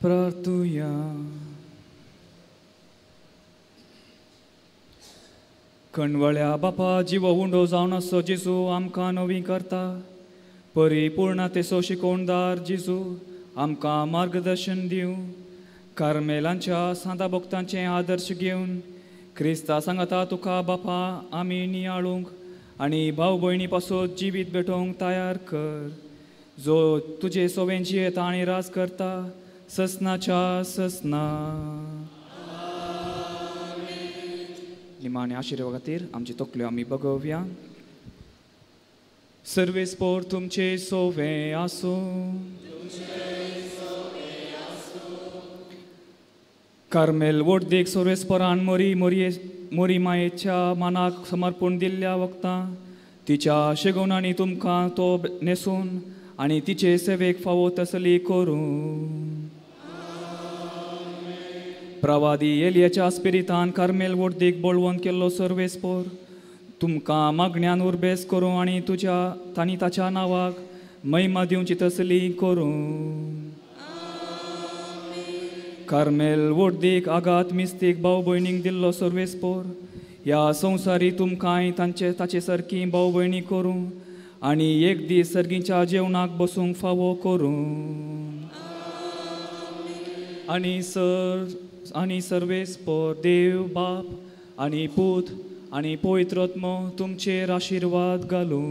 Speaker 2: प्रार्थुया. कणवळ्या बापा जिवो उंडो जावन असो जेजू आमकां नवी करता. परिपूर्णतेचो शिकोवणदार जेजू आमकां मार्गदर्शन दिवं. कार्मेलांच्या सांता भक्तांचे आदर्श घेवन क्रिस्ता सांगता तुका बापा आमी नियाळूंक आनी भाव भयणी पासत जिवीत भेटोवंक तयार कर. जो तुजे सोवेन जियेता आनी राज करता ससनाच्या ससना. निमाणे आशिर्वाद खातीर आमची तकल्यो आमी बगोवया. सर्वेस्पोर तुमचे सोवे आसूं. कार्मेल वोडदेक सर्वेस्पोरान मोरी मायेच्या मानाक समर्पण दिल्ल्या वखदां तिच्या शेगवणांनी तुमकां तो नेसून आनी तिचे सेवेक फावो तसली करूं. प्रवादी एलियाच्या स्पिरितान कार्मेल वोडदेक बोळवून केल्लो सर्वेस्पोर तुमकां मागण्यान उर्बेस करूं आनी तांणी ताच्या नांवाक महिमा दिवची तसली करूं. कार्मेल वोडदेक आगात मिस्तेक भाव भयणीक दिल्लो सर्वेस्पोर ह्या संवसारी तुमकांय ताचे सारकी भाव भयणी करूं आनी एक दीस सर्गीच्या जेवणाक बसूंक फावो करूं. आनी सर्वेस्पोर देव बाप आनी पूत आनी पवित्रत्म तुमचेर आशिर्वाद घालूं.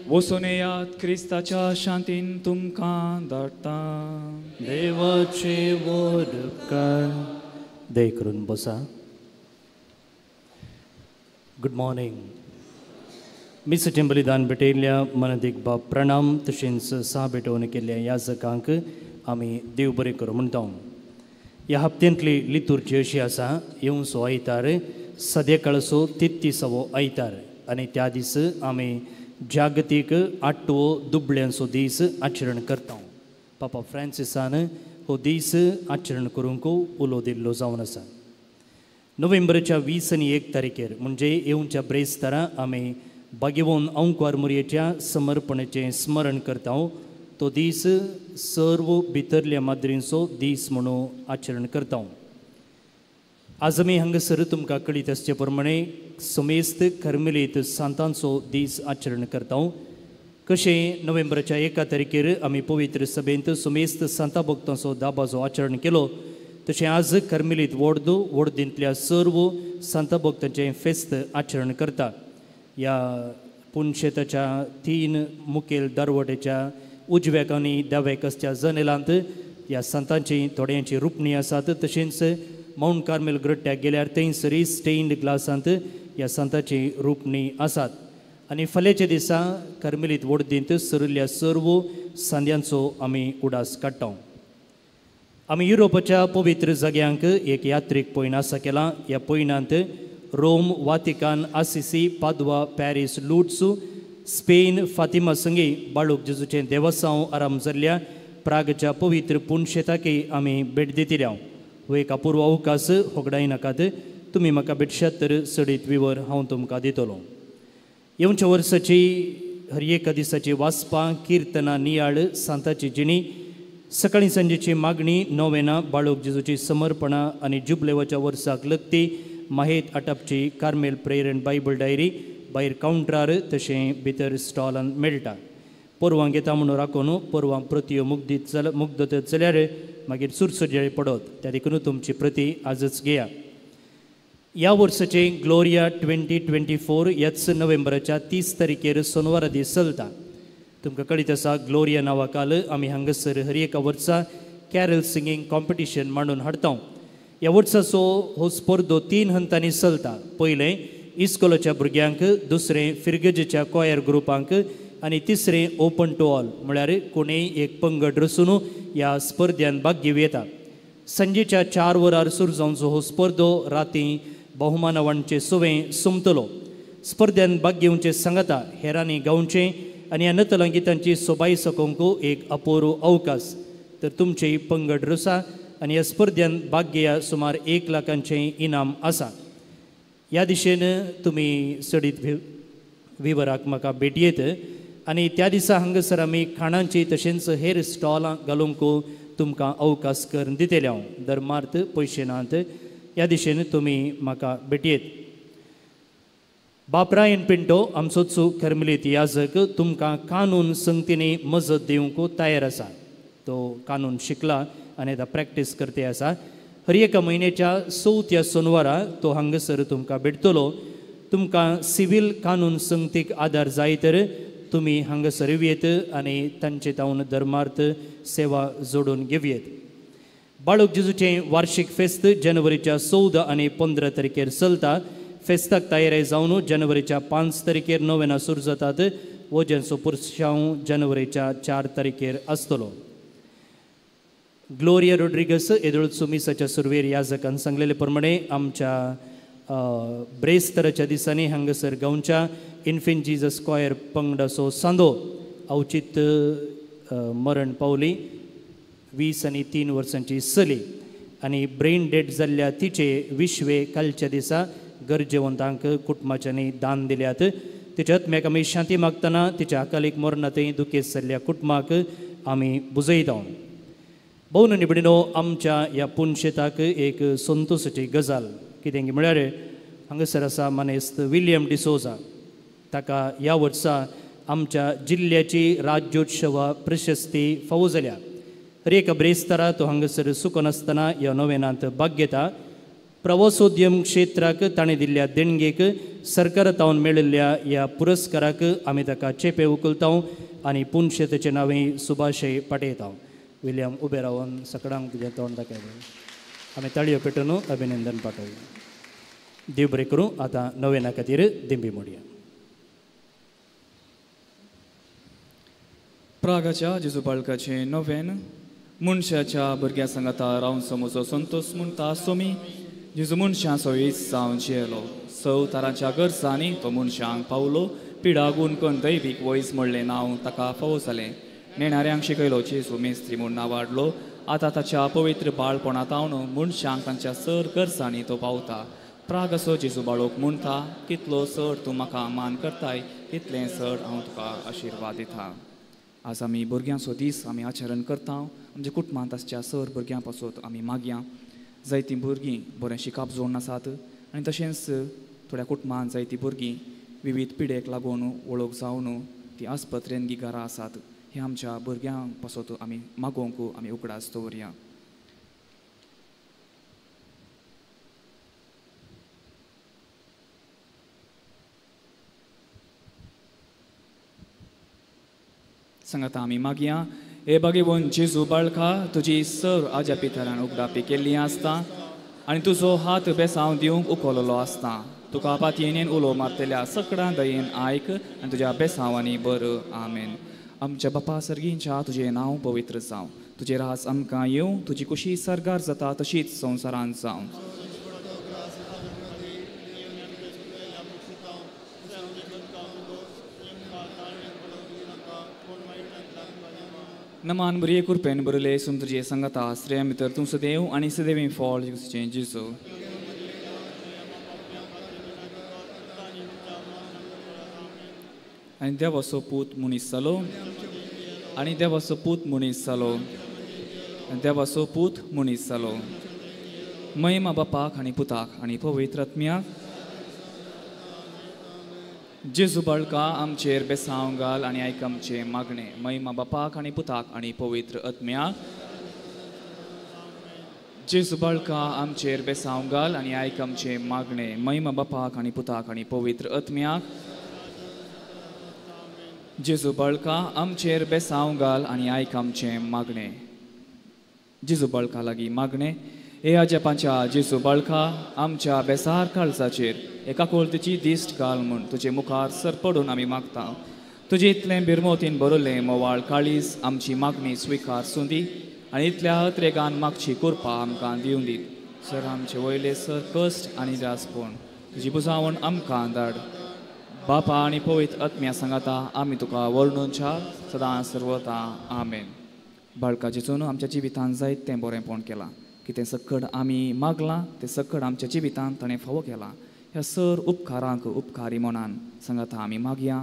Speaker 2: वचून येयात क्रिस्ताच्या शांतीन तुमकां धाडटा.
Speaker 9: देवाचे वड कर. दय करून बसा. Good morning. मिसाचें बलिदान भेटयल्ल्या मनदीक बाब प्रणाम तशेंच सा भेटोवन केल्ल्या याजकांक आमी देव बरें करूं म्हणटा. ह्या हप्त्यांतली लितुर्जी अशी आसा येवचो आयतार सद्याकाळचो 33वो आयतार आनी त्या दीस आमी जागतीक 8वो दुबळ्यांचो दीस आचरण करता. पापा फ्रांसिसान हो दीस आचरण करूंक उलो दिल्लो जावन आसा. नोव्हेंबरच्या 20 आनी 1 तारखेर म्हणजे येवच्या ब्रेस्तारा आमी बागेवोन अंकवार मुरयेच्या समर्पणेचें स्मरण करता. तो दीस सर्व भितरल्या माद्रींचो दीस म्हणून आचरण करता. आज आमी हांगासर तुमकां कळीत आसचे प्रमाणे समेस्त कार्मेलीत सांतांचो दीस आचरण करता. कशें नोव्हेंबराच्या 1 तारखेर आमी पवित्र सभेंत समेस्त सांता भक्तांचो दाबाचो आचरण केलो तशें आज कार्मेलीत वोर्देंतल्या सर्व सांता भक्तांचें फेस्त आचरण करता. ह्या पुणशेताच्या 3 मुखेल दारवटेच्या उजव्याक आनी दाव्याक आसच्या जनेलांत ह्या संतांची थोड्यांची रुपणी आसात. तशेंच माउंट कार्मेल ग्रट्ट्याक गेल्यार थंयसरी स्टेन्ड ग्लासांत ह्या संतांची रुपणी आसात. आनी फाल्यांच्या दिसा कार्मेलीत वोर्देंत सरिल्ल्या सर्व सांद्यांचो आमी उडास काडटा. आमी युरोपाच्या पवित्र जाग्यांक एक यात्रेक पयण आसा केला. ह्या पयणांत Rome, Vatican, Assisi, पादवा, Paris, लुट्स, Spain, Fatima संगी बाळूक जेजूचें देवस्थान आराम जाल्ल्या प्रागच्या पवित्र पुणशेताकय आमी भेट दितल्या. हो एक अपूर्व अवकाश होगडाय नाकात. तुमी म्हाका भेटशात तर सडीत विवर हांव तुमकां दितलो. येवच्या वर्साची हर एका दिसाची वाचपां, किर्तनां, नियाळ, सांताची जिणी, सकाळी सांजेची मागणी, नोवेना, बाळूक जेजूची समर्पणां आनी जुबलेवाच्या वर्साक लगती माहेत आटपची Carmel prayer and Bible diary भायर कावंटरार तशें भितर स्टॉलांत मेळटा. परवां घेता म्हणून राखून परवां प्रतियो मुग्धत जाल्यार मागीर सुरसुरजेळे पडत. त्या देखून तुमची प्रती आजच घेया. ह्या वर्साचे ग्लोरिया 2024 ह्याच नोव्हेंबराच्या 30 तारखेर सोनवारा दीस चलता. तुमकां कळीत आसा ग्लोरिया नांवा काल आमी हांगासर हर एका वर्सा कॅरल सिंगींग कॉम्पिटिशन मांडून हाडटा. ह्या वर्साचो हो स्पर्धो 3 हंतांनी चलता. पयलें इस्कोलाच्या भुरग्यांक, दुसरें फिरगजेच्या कॉयर ग्रुपांक आनी तिसरें ओपन टू ऑल म्हळ्यार कोणेय एक पंगड रचून ह्या स्पर्धांत भाग घेवं येता. सांजेच्या 4 वरार सुरू जावचो हो स्पर्धो रातीं बहुमानावांचे सुवें सोंपतलो. स्पर्धांत भाग घेवचे सांगता हेरांनी गावचें आनी ह्या नतलां गितांची सोबाय सकूंक एक अपूर्व अवकाश. तर तुमचेय पंगड रचा आनी ह्या स्पर्धांत भाग घेया. सुमार 1 लाखांचें इनाम आसा. ह्या दिशेन तुमी सडीत विवराक म्हाका भेटयेत. आनी त्या दिसा हांगासर आमी खाणांची तशेंच हेर स्टॉलां घालूंक तुमकां अवकाश करून दितले हांव दरमार्थ पयशे नात ह्या दिशेन तुमी म्हाका भेटयेत. बापरायन पिंटो आमचोच कर्मलीत याजक तुमकां कानून संगतींनी मजत दिवंक तयार आसा. तो कानून शिकला आनी आतां प्रॅक्टीस करते आसा. हर एका म्हयन्याच्या 4थ्या सोनवारा तो हांगासर तुमकां भेटतलो. तुमकां सिवील कानून संगतीक आदार जाय तर तुमी हांगासर येत आनी तांचे तावन धर्मार्थ सेवा जोडून घेवयेत. बाळूक जेजूचें वार्षिक फेस्त जानेवारीच्या 14 आनी 15 तारखेर चलता. फेस्ताक तयारी जावन जानेवारीच्या 5 तारखेर नोवेना सुरू जातात. वजनचो पुरस्काव जानेवारीच्या 4 तारखेर आसतलो. ग्लोरिया रोड्रिगस येदोळचो मिसाच्या सुरवेर याजकान सांगलेले प्रमाणे आमच्या ब्रेस्तराच्या दिसांनी हांगासर गांवच्या इन्फेंट जिजस स्क्वायर पंगडाचो सांदो अवचित मरण पावली. 20 आनी 3 वर्सांची चली आनी ब्रेन डेड जाल्ल्या तिचे 20वे कालच्या दिसा गरजेवंतांक कुटुंबाच्यांनी दान दिल्यात. तिच्या आत्म्याक आमी शांती मागतना तिच्या अकालीक मरणांतय दुखेस्त जाल्ल्या कुटुंबाक आमी बुजयता. भोवन निबडिनो आमच्या ह्या पुणशेताक एक संतोशाची गजाल कितें म्हळ्यार हांगासर आसा मानेस्त विलियम डिसोजा. ताका ह्या वर्सा आमच्या जिल्ल्याची राज्योत्सवा प्रशस्ती फावो जाल्या. हर एका ब्रेस्तारा तो हांगासर सुखोन आसतना ह्या नोवेनांत भाग घेता. प्रवासोद्यम क्षेत्राक ताणें दिल्ल्या देणगेक सरकारांतावन मेळिल्ल्या ह्या पुरस्काराक आमी ताका चेपे उखलता आनी पुणशेताचें नांवय सुभाशय पाठयता. विलियम उबे रावन सगळ्यांक तुजें तोंड दाखयलें. आमी ताळयो पेटोवन अभिनंदन पाठवया. देव बरें करूं. आतां नोवेना खातीर दिंबी मोडया.
Speaker 2: प्रागाच्या जेजू बाळकाचें नोवेन मनशाच्या भुरग्यां सांगाता रावन समोचो संतोष म्हणटा सोमी जेजू मनशां सोयीस जावन जियेलो. 6 तारांच्या गरजांनी तो मनशांक पावलो. पिडागून करून दैवीक वयस म्हणलें नांव ताका फावो जालें. नेणाऱ्यांक शिकयलो जेजू मेस्त्री म्हूण नांव वाडलो. आतां ताच्या पवित्र बाळपणांतावन मनशांक तांच्या सर गरजांनी तो पावता. प्रागाचो जेजू बाळोक म्हणटा कितलो चड तूं म्हाका मान करताय तितलें चड हांव तुका आशिर्वाद दिता. आज आमी भुरग्यांचो दीस आमी आचरण करता. आमच्या कुटुंबांत आसच्या सर भुरग्यां पासून आमी मागया. जायतीं भुरगीं बरें शिकप जोडून आसात आनी तशेंच थोड्या कुटुंबांत जायतीं भुरगीं विविध पिडेक लागून वळख जावन तीं आस्पत्रेन घरां आसात. हे आमच्या भुरग्यां पासून आमी मागोवंक आमी उगडास दवरया. सांगाता आमी मागया. हे भगवंत जेजू बाळका तुजी सर आज्या पितरान उगडापी केल्ली आसता आनी तुजो हात बेसांव दिवंक उखललो आसता. तुका पातयेन उलो मारतल्या सगळ्यां दयेन आयक आनी तुज्या बेसांवांनी बर. आमेन. आमच्या बापा सर्गींच्या तुजें नांव पवित्र जावं. तुजें रास आमकां येवं. तुजी कुशी सरगार जाता तशीच संवसारांत जावं. नमान बरी कृपेन बरले सुन तुजे संगता श्रेय मित्र तूं सदैव आनी सदैवी फॉल जेजू. आनी देवाचो पूत मनीस जालो. आनी देवाचो पूत मनीस जालो. देवाचो पूत मनीस जालो. महिमा बापाक आनी पुताक आनी पवित्र आत्म्याक. जेजू बाळका आमचेर बेसांव घाल आनी आयक आमचें मागणें. महिमा बापाक आनी पुताक आनी पवित्र आत्म्याक. जेजू बाळका आमचेर बेसांव घाल आनी आयक आमचें मागणें. महिमा बापाक आनी पुताक आनी पवित्र आत्म्याक. जेजू बाळका आमचेर बेसांव घाल आनी आयक आमचें मागणें. जेजू बाळका लागीं मागणें. हे आजेपाच्या जेजू बाळका आमच्या बेसार काळजाचेर एका कोळतीची दिश्ट घाल म्हूण तुजे मुखार सरपडून आमी मागता. तुजे इतलें बिरमोतीन बरयल्लें मोवाळ काळीज आमची मागणी स्विकार सुंदी आनी इतल्या हत्रेगान मागची कृपा आमकां दिवन दी. सर आमचे वयले सर कश्ट आनी जासपण तुजी बुजावण आमकां धाड. बापा आनी पवित्र आत्म्या सांगाता आमी तुका वर्णुच्या सदां सर्वता. आमेन. बाळका जेजून आमच्या जिवितांत जायतें बरेंपण केलां. कितें सकड आमी मागलां तें सकड आमच्या जिवितांत ताणें फावो केलां. ह्या सर उपकारांक उपकारी मनान सांगाता आमी मागया.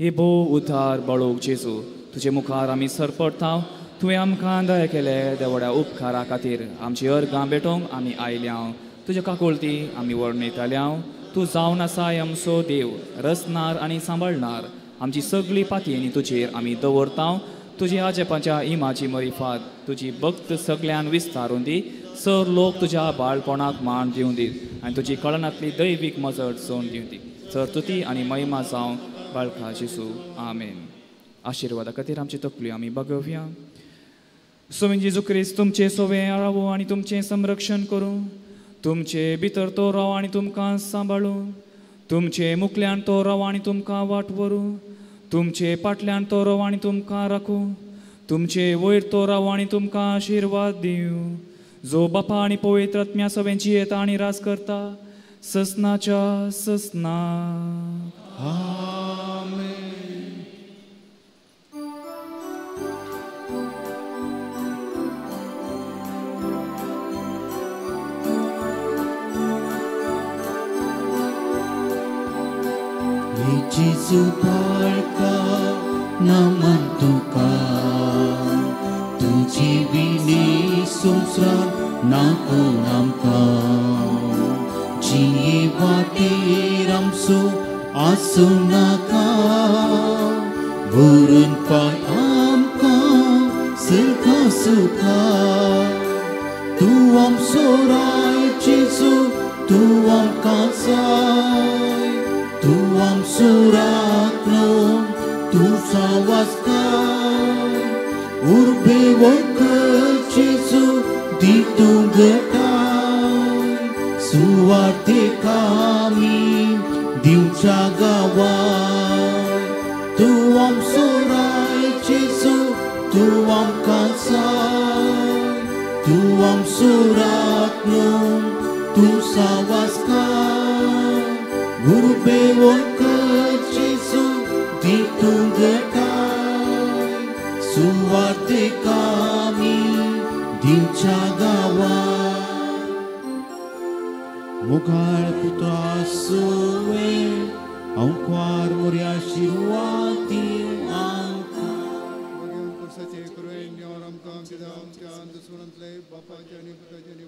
Speaker 2: हे भो उद्धार बळोक जेजू तुजे मुखार आमी सरपडटाव तुवें आमकां दया केले देवड्या उपकारा खातीर आमची अर्गां भेटोवंक आमी आयल्या तुजे काकुळती आमी वर्णयताल्या तूं जावन आसाय आमचो देव रचणार आनी सांबाळणार आमची सगळी पातयेनी तुजेर आमी दवरता तुजी आजेपाच्या इमाची मरिफात तुजी भक्त सगळ्यान विस्तारून दी सर लोक तुज्या बाळपणाक मान दिवन दीत आनी तुजी कळनातली दैवीक मजत सोन दिवन दी सर तुती आनी महिमा जावं बाळका जेजू आमेन आशिर्वादा खातीर आमची तकली आमी बगवया सोवेन जेजू क्रिस्त तुमचे सोवे रावो आनी तुमचें संरक्षण करूं तुमचे भितर तो राव आनी तुमकां सांबाळूं तुमचे मुखल्यान तो राव आनी तुमकां वाट व्हरूं तुमचे फाटल्यान तो राव आनी तुमकां राखूं तुमचे वयर तो राव आनी तुमकां आशिर्वाद दिवं जो बापा आनी पवित्र आत्म्या सगळ्यांची येता आनी रास करता ससनाच्या ससना
Speaker 7: जेजू बाळका नमन तुका तुजी विने संवसार नाको आमकां जिये वाटेर आमचो आसूं नाका व्हरून पाय आमकां सुखा सुखा तूं आमचो राय जेजू तूं आमकां जाय तूं आमचो राखणो तूं सावास्कार उर्बे वळखर जेजू दितूं घटाय सुवातेक आमी दिवच्या गांवांत तूं आमचो राय जेजू तूं आमकां जाय तूं आमचो राखणो तूं सावास्कार उर्बे वळखर जेजू दितूं घटाय सुवातेक आमी दिवच्या गांवांत मुखार पुत्रा सोवे हांव क्वार मोरया आशिर्वादी आमकां
Speaker 10: वर्साचे करुवे आमकां आमच्या अंतस्वरांतले बापाचे आनी पुताचे आनी